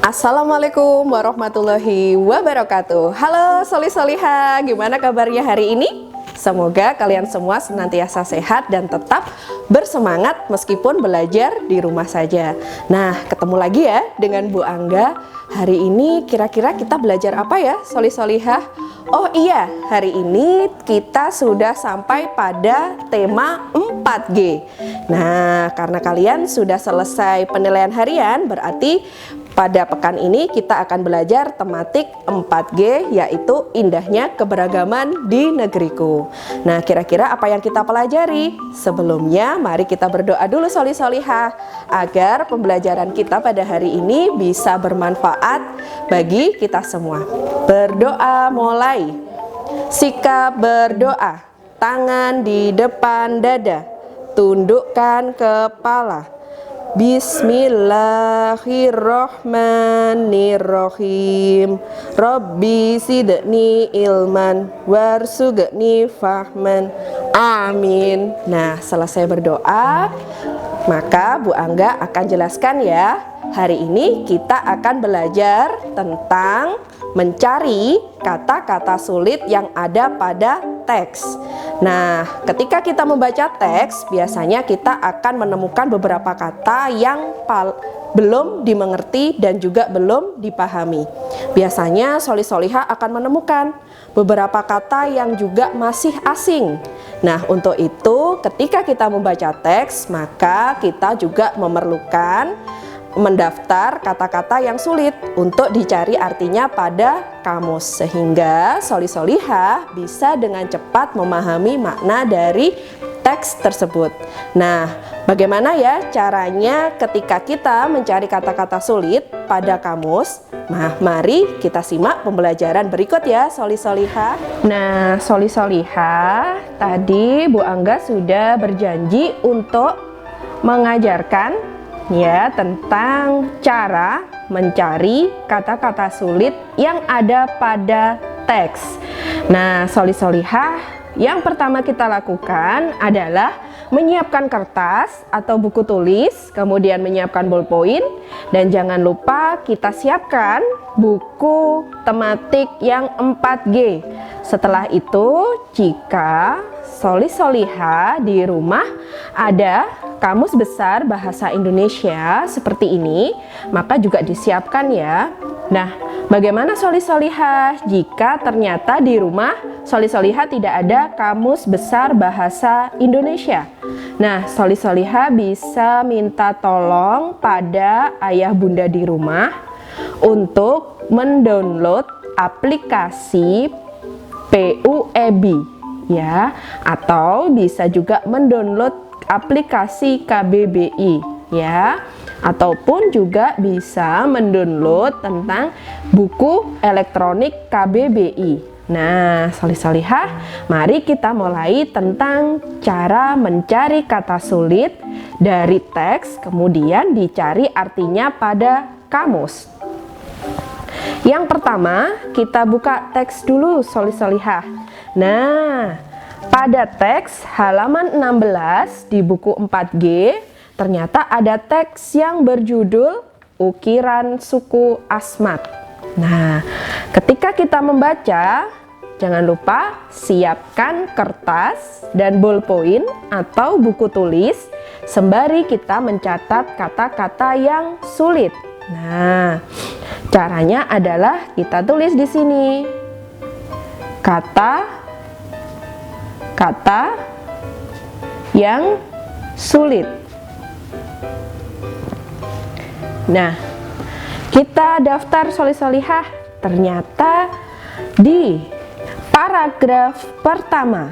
Assalamualaikum warahmatullahi wabarakatuh. Halo Soli Soliha, gimana kabarnya hari ini? Semoga kalian semua senantiasa sehat dan tetap bersemangat meskipun belajar di rumah saja. Nah, ketemu lagi ya dengan Bu Angga. Hari ini kira-kira kita belajar apa ya, Soli Soliha? Oh iya, hari ini kita sudah sampai pada tema 4G. Nah, karena kalian sudah selesai penilaian harian, berarti pada pekan ini kita akan belajar tematik 4G, yaitu indahnya keberagaman di negeriku. Nah, kira-kira apa yang kita pelajari? Sebelumnya, mari kita berdoa dulu Soli Soliha, agar pembelajaran kita pada hari ini bisa bermanfaat bagi kita semua. Berdoa mulai. Sikap berdoa, tangan di depan dada, tundukkan kepala. Bismillahirrohmanirrohim. Rabbi sidni ilman warsugni fahman. Amin. Nah, selesai berdoa, maka Bu Angga akan jelaskan ya. Hari ini kita akan belajar tentang mencari kata-kata sulit yang ada pada teks. Nah, ketika kita membaca teks, biasanya kita akan menemukan beberapa kata yang belum dimengerti dan juga belum dipahami. Biasanya Soli Soliha akan menemukan beberapa kata yang juga masih asing. Nah, untuk itu ketika kita membaca teks, maka kita juga memerlukan mendaftar kata-kata yang sulit untuk dicari artinya pada kamus, sehingga Soli Soliha bisa dengan cepat memahami makna dari teks tersebut. Nah, bagaimana ya caranya ketika kita mencari kata-kata sulit pada kamus? Nah, mari kita simak pembelajaran berikut ya Soli Soliha. Nah, Soli Soliha, tadi Bu Angga sudah berjanji untuk mengajarkan ya tentang cara mencari kata-kata sulit yang ada pada teks. Nah, Soli Soliha, yang pertama kita lakukan adalah menyiapkan kertas atau buku tulis, kemudian menyiapkan ballpoint, dan jangan lupa kita siapkan buku tematik yang 4G. Setelah itu, jika Soli Soliha di rumah ada kamus besar bahasa Indonesia seperti ini, maka juga disiapkan ya. Nah, bagaimana Soli Soliha jika ternyata di rumah Soli Soliha tidak ada kamus besar bahasa Indonesia? Nah, Soli Soliha bisa minta tolong pada ayah bunda di rumah untuk mendownload aplikasi PUEB ya, atau bisa juga mendownload aplikasi KBBI ya, ataupun juga bisa mendownload tentang buku elektronik KBBI. Nah, Soli Soliha, mari kita mulai tentang cara mencari kata sulit dari teks, kemudian dicari artinya pada kamus. Yang pertama, kita buka teks dulu Soli Soliha. Nah, pada teks halaman 16 di buku 4G, ternyata ada teks yang berjudul Ukiran Suku Asmat. Nah, ketika kita membaca, jangan lupa siapkan kertas dan ballpoint atau buku tulis sembari kita mencatat kata-kata yang sulit. Nah, caranya adalah kita tulis di sini kata yang sulit. Nah, kita daftar Soli Soliha. Ternyata di paragraf pertama.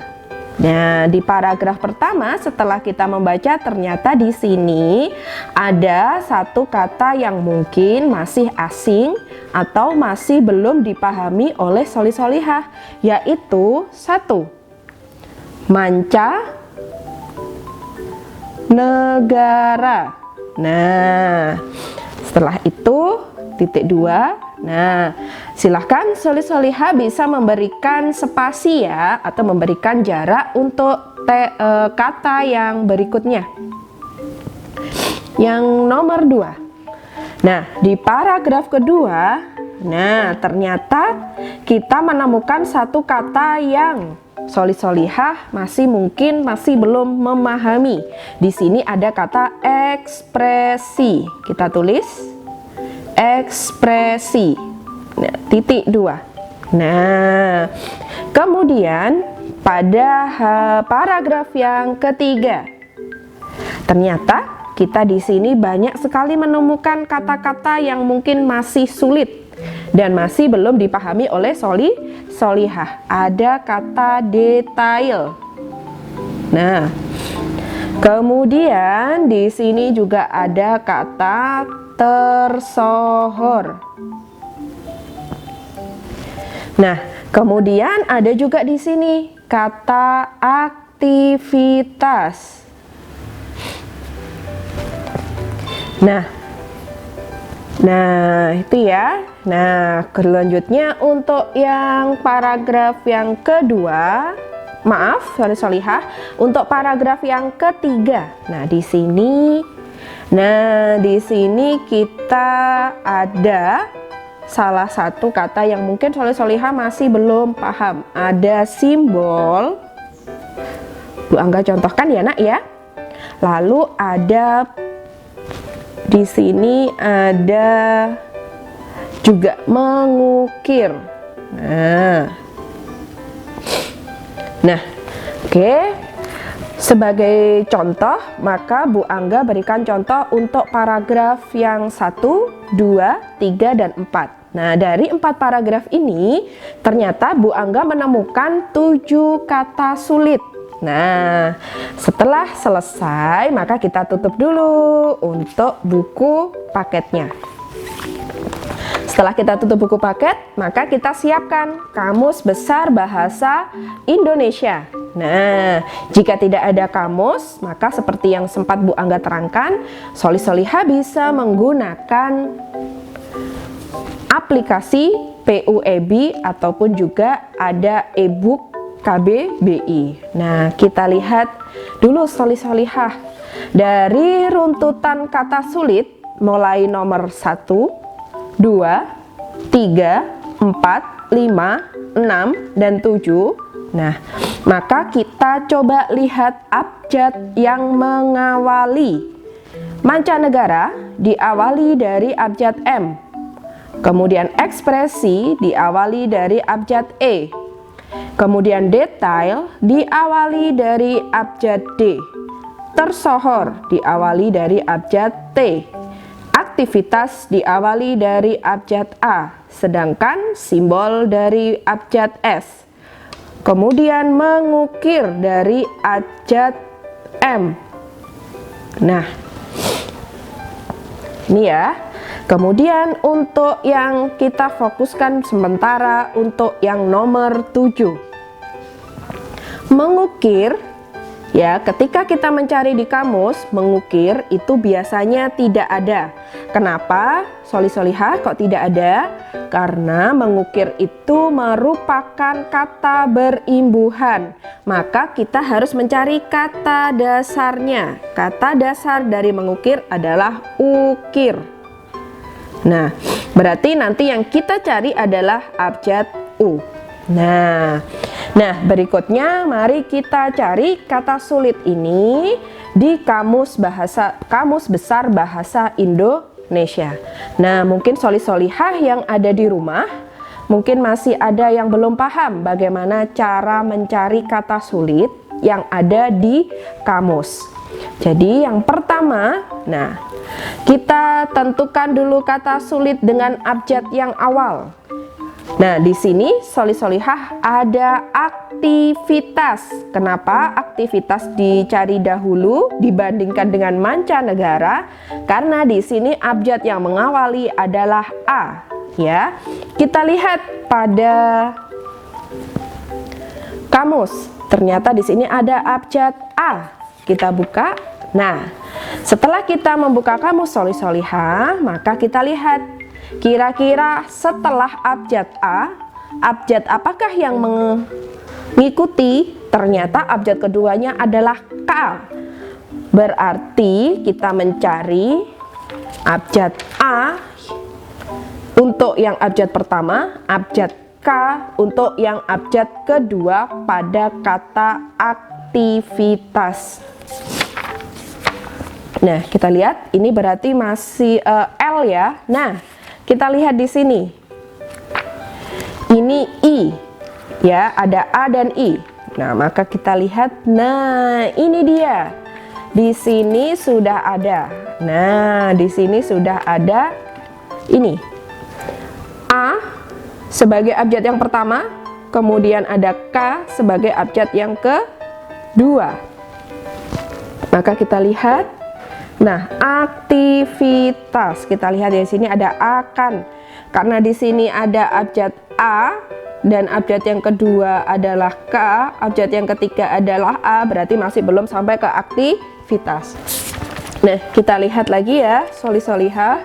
Nah, di paragraf pertama setelah kita membaca, ternyata di sini ada satu kata yang mungkin masih asing atau masih belum dipahami oleh Soli Soliha, yaitu satu, manca negara. Nah, setelah itu titik 2. Nah, silahkan Soli Soliha bisa memberikan spasi ya, atau memberikan jarak untuk kata yang berikutnya. Yang nomor 2, Nah, di paragraf kedua, nah ternyata kita menemukan satu kata yang solihah masih belum memahami. Di sini ada kata ekspresi. Kita tulis ekspresi. Nah, titik 2. Nah, kemudian pada paragraf yang ketiga, ternyata kita di sini banyak sekali menemukan kata-kata yang mungkin masih sulit dan masih belum dipahami oleh solihah. Ada kata detail. Nah, kemudian di sini juga ada kata tersohor. Nah, kemudian ada juga di sini kata aktivitas. Nah, itu ya. Nah, selanjutnya untuk yang paragraf yang kedua, maaf, solihah, untuk paragraf yang ketiga. Nah, di sini kita ada salah satu kata yang mungkin solihah masih belum paham. Ada simbol. Bu Angga contohkan ya, Nak ya. Lalu ada di sini ada juga mengukir. Nah, oke. Sebagai contoh, maka Bu Angga berikan contoh untuk paragraf yang 1, 2, 3, dan 4. Nah, dari 4 paragraf ini, ternyata Bu Angga menemukan 7 kata sulit. Nah, setelah selesai, maka kita tutup dulu untuk buku paketnya. Setelah kita tutup buku paket, maka kita siapkan Kamus Besar Bahasa Indonesia. Nah, jika tidak ada kamus, maka seperti yang sempat Bu Angga terangkan, solihah bisa menggunakan aplikasi PUEB ataupun juga ada e-book KBBI. Nah, kita lihat dulu solihah dari runtutan kata sulit mulai nomor 1, 2, 3, 4, 5, 6, dan 7. Nah, maka kita coba lihat abjad yang mengawali. Mancanegara diawali dari abjad M. Kemudian ekspresi diawali dari abjad E. Kemudian detail diawali dari abjad D. Tersohor diawali dari abjad T. Aktivitas diawali dari abjad A, sedangkan simbol dari abjad S. Kemudian mengukir dari abjad M. Nah, ini ya. Kemudian untuk yang kita fokuskan sementara untuk yang nomor 7. Mengukir, ya, ketika kita mencari di kamus, mengukir itu biasanya tidak ada. Kenapa? Solihah kok tidak ada? Karena mengukir itu merupakan kata berimbuhan. Maka kita harus mencari kata dasarnya. Kata dasar dari mengukir adalah ukir. Nah, berarti nanti yang kita cari adalah abjad U. Nah, berikutnya mari kita cari kata sulit ini di Kamus Besar Bahasa Indonesia. Nah, mungkin solihah yang ada di rumah, mungkin masih ada yang belum paham bagaimana cara mencari kata sulit yang ada di kamus. Jadi yang pertama, kita tentukan dulu kata sulit dengan abjad yang awal. Nah, di sini solihah ada aktivitas. Kenapa aktivitas dicari dahulu dibandingkan dengan mancanegara? Karena di sini abjad yang mengawali adalah A, ya. Kita lihat pada kamus. Ternyata di sini ada abjad A. Kita buka. Nah, setelah kita membuka kamus solihah, maka kita lihat kira-kira setelah abjad A, abjad apakah yang mengikuti? Ternyata abjad keduanya adalah K. Berarti kita mencari Abjad A untuk yang abjad pertama, abjad K untuk yang abjad kedua pada kata aktivitas. Nah, kita lihat ini berarti masih L ya. Nah, kita lihat di sini. Ini I. Ya, ada A dan I. Nah, maka kita lihat. Nah, ini dia. Di sini sudah ada. Nah, di sini sudah ada ini. A sebagai abjad yang pertama, kemudian ada K sebagai abjad yang kedua. Maka kita lihat. Nah, aktivitas. Kita lihat di sini ada akan. Karena di sini ada abjad A dan abjad yang kedua adalah K, abjad yang ketiga adalah A, berarti masih belum sampai ke aktivitas. Nah, kita lihat lagi ya, soli-solihah.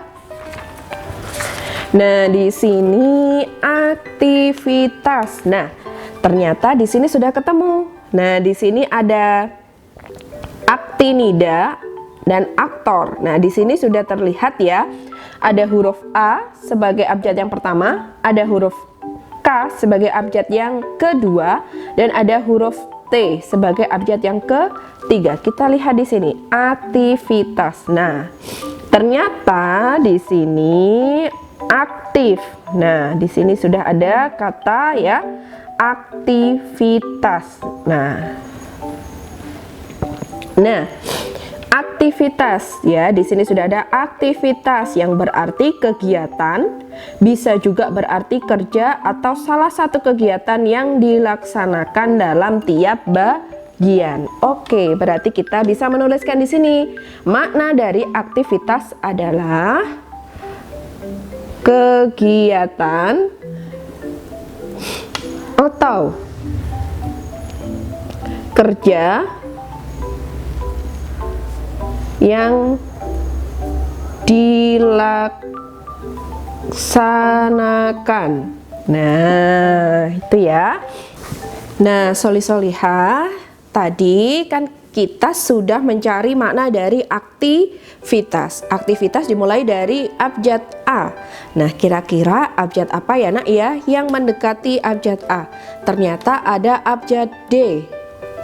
Nah, di sini aktivitas. Nah, ternyata di sini sudah ketemu. Nah, di sini ada aktinida dan aktor. Nah, di sini sudah terlihat ya, ada huruf A sebagai abjad yang pertama, ada huruf K sebagai abjad yang kedua, dan ada huruf T sebagai abjad yang ketiga. Kita lihat di sini aktivitas. Nah, ternyata di sini aktif. Nah, di sini sudah ada kata ya aktivitas. Nah, aktivitas ya, di sini sudah ada aktivitas yang berarti kegiatan, bisa juga berarti kerja atau salah satu kegiatan yang dilaksanakan dalam tiap bagian. Oke, berarti kita bisa menuliskan di sini makna dari aktivitas adalah kegiatan atau kerja yang dilaksanakan. Nah, itu ya. Nah, soli-solihah, tadi kan kita sudah mencari makna dari aktivitas. Aktivitas dimulai dari abjad A. Nah, kira-kira abjad apa ya nak ya yang mendekati abjad A? Ternyata ada abjad D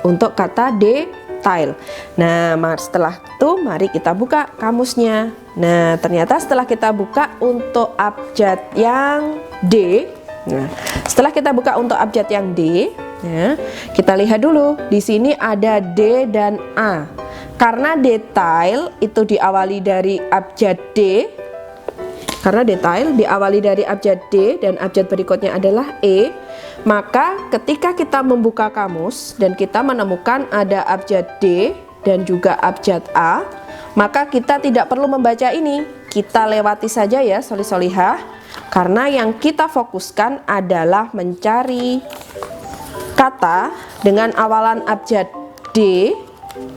untuk kata detail. Nah, setelah itu mari kita buka kamusnya. Nah, ternyata setelah kita buka untuk abjad yang D, nah, setelah kita buka untuk abjad yang D, ya, kita lihat dulu di sini ada D dan A. Karena detail itu diawali dari abjad D, karena detail diawali dari abjad D dan abjad berikutnya adalah E, maka ketika kita membuka kamus dan kita menemukan ada abjad D dan juga abjad A, maka kita tidak perlu membaca ini, kita lewati saja ya soli-solihah, karena yang kita fokuskan adalah mencari kata dengan awalan abjad D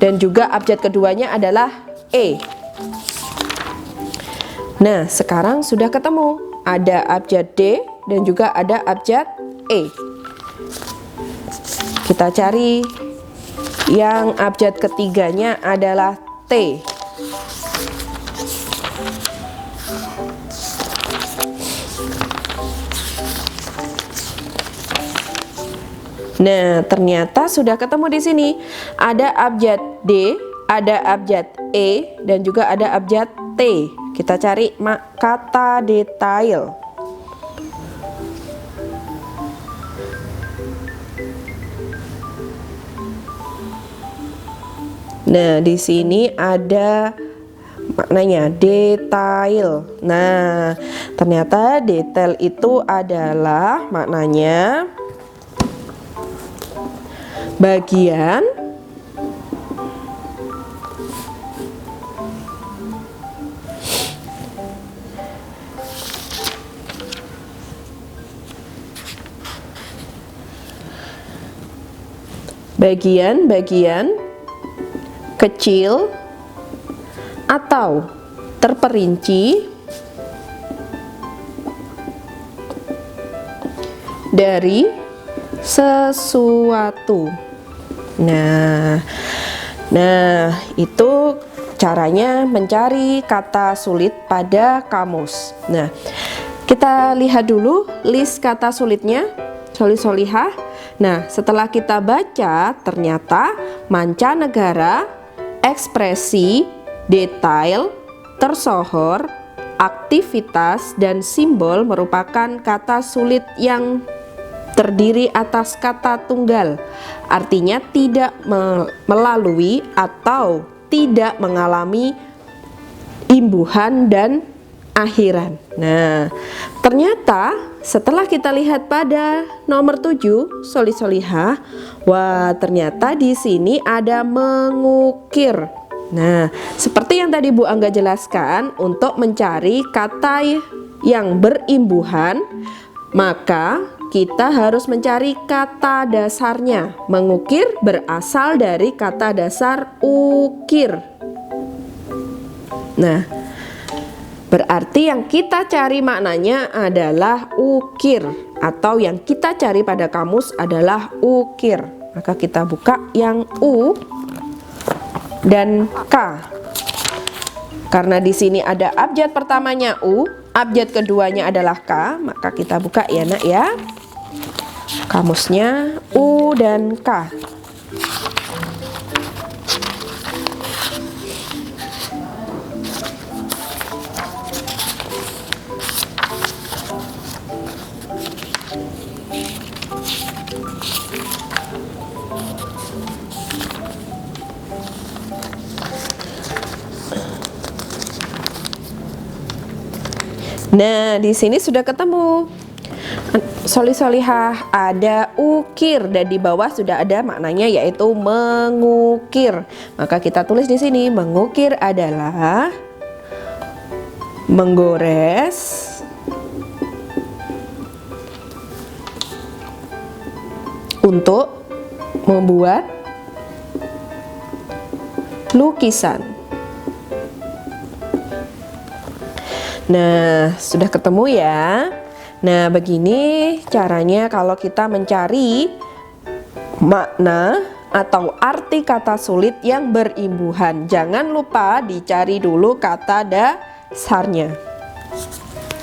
dan juga abjad keduanya adalah E. Nah, sekarang sudah ketemu, ada abjad D dan juga ada abjad E. Kita cari yang abjad ketiganya adalah T. Nah, ternyata sudah ketemu di sini. Ada abjad D, ada abjad E, dan juga ada abjad T. Kita cari kata detail. Nah, di sini ada maknanya detail. Nah, ternyata detail itu adalah maknanya bagian bagian-bagian kecil atau terperinci dari sesuatu. Nah, itu caranya mencari kata sulit pada kamus. Nah, kita lihat dulu list kata sulitnya, solih-solihah. Nah, setelah kita baca, ternyata mancanegara, ekspresi, detail, tersohor, aktivitas, dan simbol merupakan kata sulit yang terdiri atas kata tunggal. Artinya tidak melalui atau tidak mengalami imbuhan dan akhiran. Nah, ternyata setelah kita lihat pada nomor 7, solih-solihah, wah ternyata di sini ada mengukir. Nah, seperti yang tadi Bu Angga jelaskan, untuk mencari kata yang berimbuhan, maka kita harus mencari kata dasarnya. Mengukir berasal dari kata dasar ukir. Nah, berarti yang kita cari maknanya adalah ukir, atau yang kita cari pada kamus adalah ukir. Maka kita buka yang U dan K. Karena di sini ada abjad pertamanya U, abjad keduanya adalah K, maka kita buka ya Nak ya. Kamusnya U dan K. Nah, di sini sudah ketemu. Solih-solihah, ada ukir, dan di bawah sudah ada maknanya yaitu mengukir. Maka kita tulis di sini, mengukir adalah menggores, untuk membuat lukisan. Nah, sudah ketemu ya. Nah, begini caranya kalau kita mencari makna atau arti kata sulit yang berimbuhan. Jangan lupa dicari dulu kata dasarnya.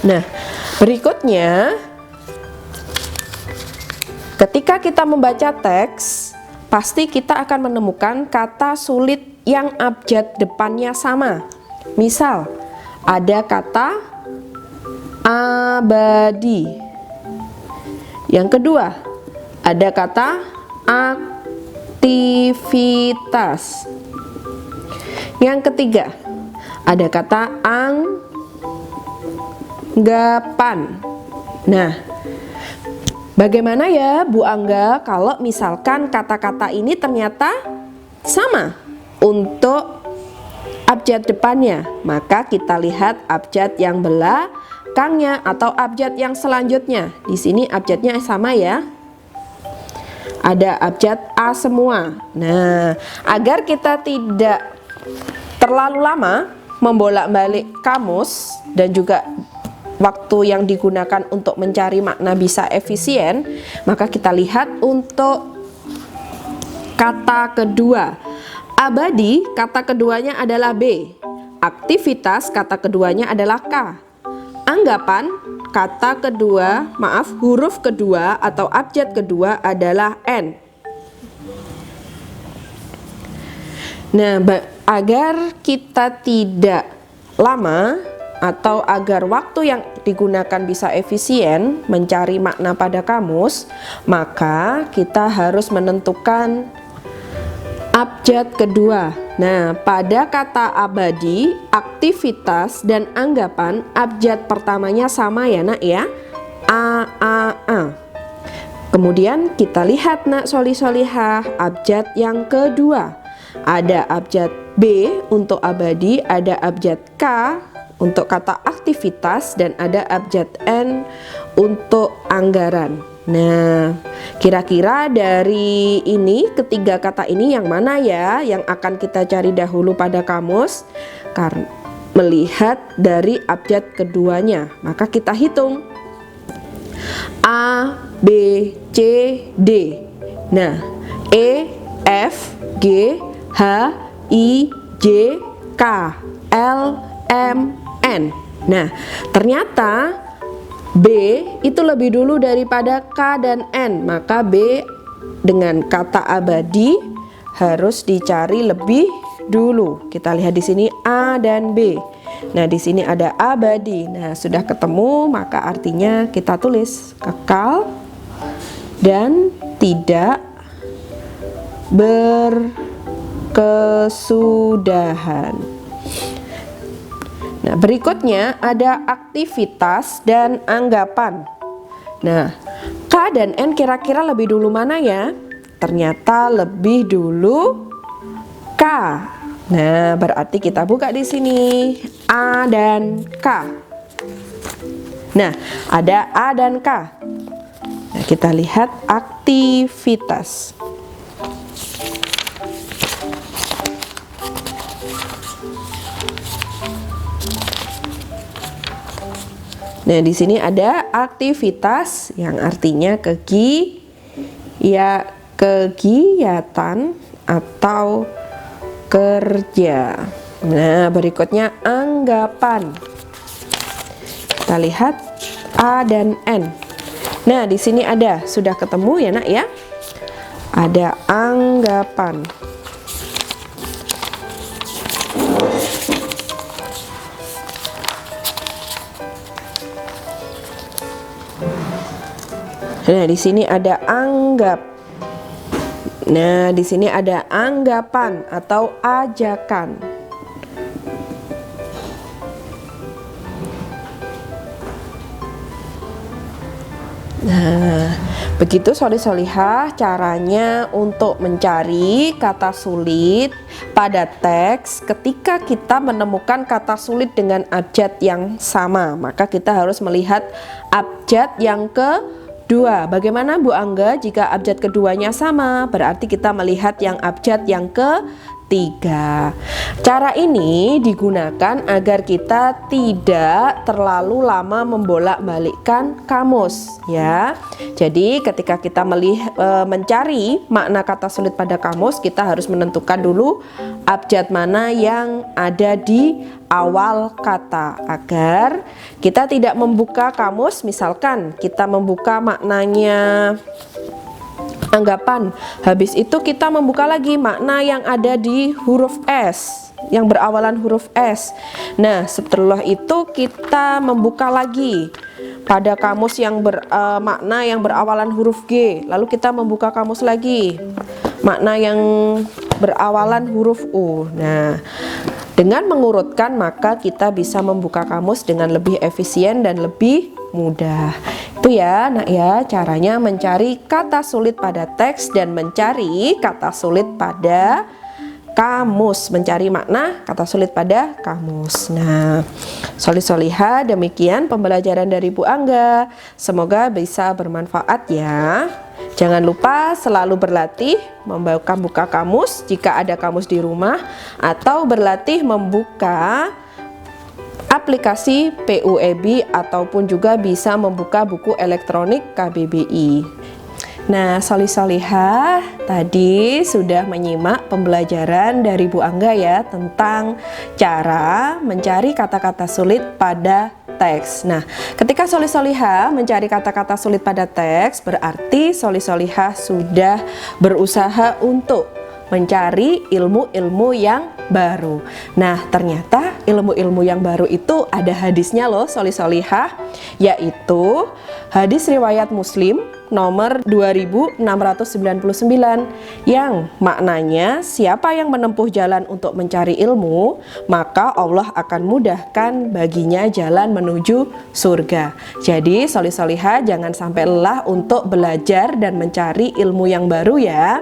Nah, berikutnya, ketika kita membaca teks, pasti kita akan menemukan kata sulit yang abjad depannya sama. Misal, ada kata abadi. Yang kedua, ada kata aktivitas. Yang ketiga, ada kata anggapan. Nah, bagaimana ya Bu Angga kalau misalkan kata-kata ini ternyata sama untuk abjad depannya? Maka kita lihat abjad yang belakangnya atau abjad yang selanjutnya. Di sini abjadnya sama ya. Ada abjad A semua. Nah, agar kita tidak terlalu lama membolak-balik kamus dan juga waktu yang digunakan untuk mencari makna bisa efisien, maka kita lihat untuk kata kedua. Abadi, kata keduanya adalah B. Aktivitas, kata keduanya adalah K. Anggapan, huruf kedua atau abjad kedua adalah N. Nah, agar kita tidak lama atau agar waktu yang digunakan bisa efisien mencari makna pada kamus, maka kita harus menentukan abjad kedua. Nah, pada kata abadi, aktivitas, dan anggapan, abjad pertamanya sama ya Nak ya, A. Kemudian kita lihat Nak solih-solihah, abjad yang kedua. Ada abjad B untuk abadi, ada abjad K untuk kata aktivitas, dan ada abjad N untuk anggaran. Nah, kira-kira dari ini, ketiga kata ini yang mana ya yang akan kita cari dahulu pada kamus? Karena melihat dari abjad keduanya, maka kita hitung A, B, C, D. Nah, E, F, G, H, I, J, K, K, L, M, N. Nah, ternyata B itu lebih dulu daripada K dan N, maka B dengan kata abadi harus dicari lebih dulu. Kita lihat di sini A dan B. Nah, di sini ada abadi. Nah, sudah ketemu, maka artinya kita tulis kekal dan tidak berkesudahan. Nah, berikutnya ada aktivitas dan anggapan. Nah, K dan N kira-kira lebih dulu mana ya? Ternyata lebih dulu K. Nah, berarti kita buka di sini A dan K. Nah, ada A dan K. Nah, kita lihat aktivitas. Nah, di sini ada aktivitas yang artinya kegiatan atau kerja. Nah, berikutnya anggapan. Kita lihat A dan N. Nah, di sini ada, sudah ketemu ya nak ya? Ada anggapan. Nah, di sini ada anggap. Nah, di sini ada anggapan atau ajakan. Nah, begitu solih-solihah caranya untuk mencari kata sulit pada teks. Ketika kita menemukan kata sulit dengan abjad yang sama, maka kita harus melihat abjad yang kedua. Bagaimana Bu Angga jika abjad keduanya sama? Berarti kita melihat yang abjad yang ketiga. Cara ini digunakan agar kita tidak terlalu lama membolak-balikkan kamus ya. Jadi ketika kita mencari makna kata sulit pada kamus, kita harus menentukan dulu abjad mana yang ada di awal kata agar kita tidak membuka kamus. Misalkan kita membuka maknanya anggapan, habis itu kita membuka lagi makna yang ada di huruf S, yang berawalan huruf S. Nah, setelah itu kita membuka lagi pada kamus yang makna yang berawalan huruf G, lalu kita membuka kamus lagi makna yang berawalan huruf U. Nah, dengan mengurutkan maka kita bisa membuka kamus dengan lebih efisien dan lebih mudah. Itu ya nak ya, caranya mencari kata sulit pada teks dan mencari kata sulit pada kamus, mencari makna kata sulit pada kamus. Nah, solih-solihah, demikian pembelajaran dari Bu Angga. Semoga bisa bermanfaat ya. Jangan lupa selalu berlatih membuka kamus jika ada kamus di rumah, atau berlatih membuka aplikasi PUEB, ataupun juga bisa membuka buku elektronik KBBI. Nah, solih-solihah, tadi sudah menyimak pembelajaran dari Bu Angga ya tentang cara mencari kata-kata sulit pada teks. Nah, ketika solih-solihah mencari kata-kata sulit pada teks, berarti solih-solihah sudah berusaha untuk mencari ilmu-ilmu yang baru. Nah, ternyata ilmu-ilmu yang baru itu ada hadisnya loh solih-solihah, yaitu hadis riwayat Muslim nomor 2699 yang maknanya siapa yang menempuh jalan untuk mencari ilmu, maka Allah akan mudahkan baginya jalan menuju surga. Jadi solih-solihah jangan sampai lelah untuk belajar dan mencari ilmu yang baru ya.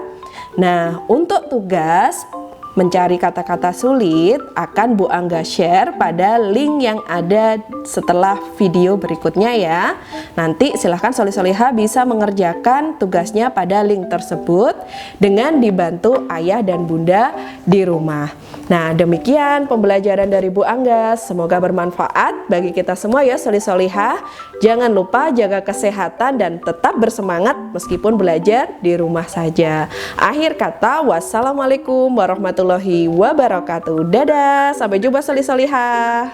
Nah, untuk tugas mencari kata-kata sulit akan Bu Angga share pada link yang ada setelah video berikutnya ya. Nanti silahkan solih-solihah bisa mengerjakan tugasnya pada link tersebut dengan dibantu ayah dan bunda di rumah. Nah, demikian pembelajaran dari Bu Angga. Semoga bermanfaat bagi kita semua ya, soli-solihah. Jangan lupa jaga kesehatan dan tetap bersemangat meskipun belajar di rumah saja. Akhir kata, wassalamualaikum warahmatullahi wabarakatuh. Dadah, sampai jumpa soli-solihah.